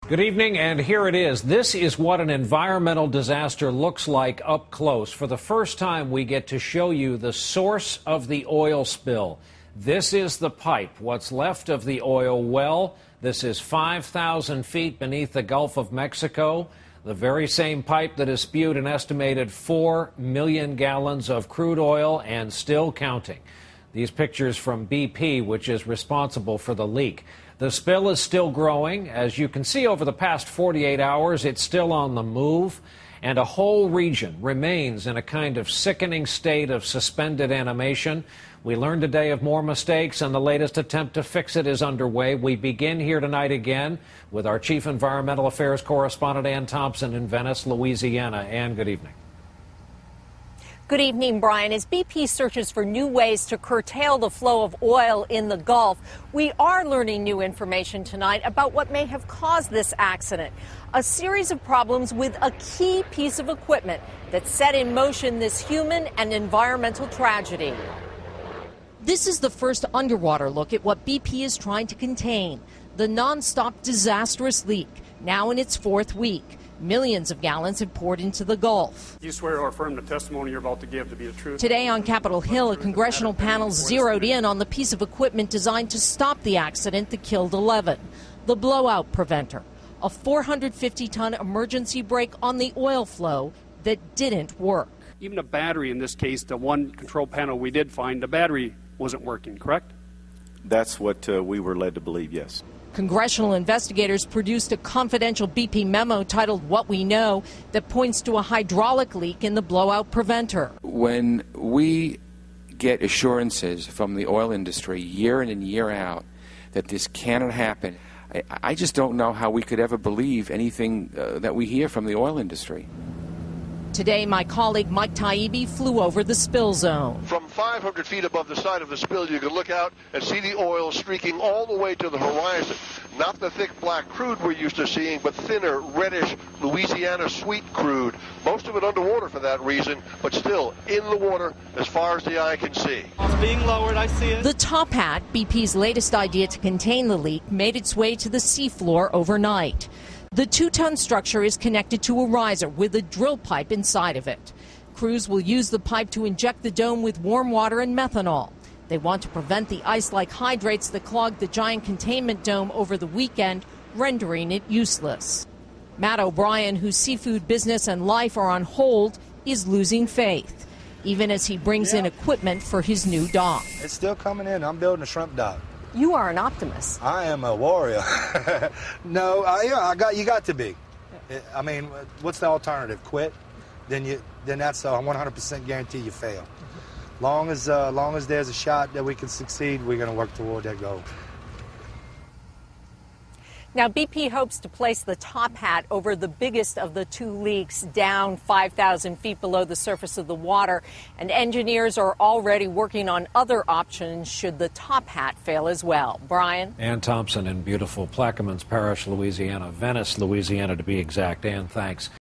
Good evening, and here it is. This is what an environmental disaster looks like up close. For the first time, we get to show you the source of the oil spill. This is the pipe, what's left of the oil well. This is 5,000 feet beneath the Gulf of Mexico. The very same pipe that has spewed an estimated 4 million gallons of crude oil and still counting. These pictures from BP, which is responsible for the leak. The spill is still growing. As you can see, over the past 48 hours, it's still on the move, and a whole region remains in a kind of sickening state of suspended animation. We learned today of more mistakes, and the latest attempt to fix it is underway. We begin here tonight again with our Chief Environmental Affairs correspondent, Ann Thompson, in Venice, Louisiana. Ann, good evening. Good evening, Brian. As BP searches for new ways to curtail the flow of oil in the Gulf, we are learning new information tonight about what may have caused this accident. A series of problems with a key piece of equipment that set in motion this human and environmental tragedy. This is the first underwater look at what BP is trying to contain. The nonstop disastrous leak, now in its fourth week. Millions of gallons have poured into the Gulf. You swear or affirm the testimony you're about to give to be the truth? Today on Capitol Hill, a congressional panel zeroed in on the piece of equipment designed to stop the accident that killed 11. The blowout preventer, a 450-ton emergency brake on the oil flow that didn't work. Even a battery, in this case, the one control panel we did find, the battery wasn't working, correct? That's what we were led to believe, yes. Congressional investigators produced a confidential BP memo titled What We Know that points to a hydraulic leak in the blowout preventer. When we get assurances from the oil industry year in and year out that this cannot happen, I just don't know how we could ever believe anything that we hear from the oil industry. Today, my colleague Mike Taibbi flew over the spill zone. From 500 feet above the side of the spill, you can look out and see the oil streaking all the way to the horizon. Not the thick black crude we're used to seeing, but thinner, reddish Louisiana sweet crude. Most of it underwater for that reason, but still in the water as far as the eye can see. It's being lowered, I see it. The top hat, BP's latest idea to contain the leak, made its way to the seafloor overnight. The 2-ton structure is connected to a riser with a drill pipe inside of it. Crews will use the pipe to inject the dome with warm water and methanol. They want to prevent the ice-like hydrates that clogged the giant containment dome over the weekend, rendering it useless. Matt O'Brien, whose seafood business and life are on hold, is losing faith, even as he brings in equipment for his new dock. It's still coming in. I'm building a shrimp dock. You are an optimist. I am a warrior. No, you got to be. I mean, what's the alternative? Quit? Then that's a 100% guarantee you fail. Long as there's a shot that we can succeed, we're going to work toward that goal. Now, BP hopes to place the top hat over the biggest of the two leaks down 5,000 feet below the surface of the water, and engineers are already working on other options should the top hat fail as well. Brian? Ann Thompson in beautiful Plaquemines Parish, Louisiana, Venice, Louisiana to be exact. Ann, thanks.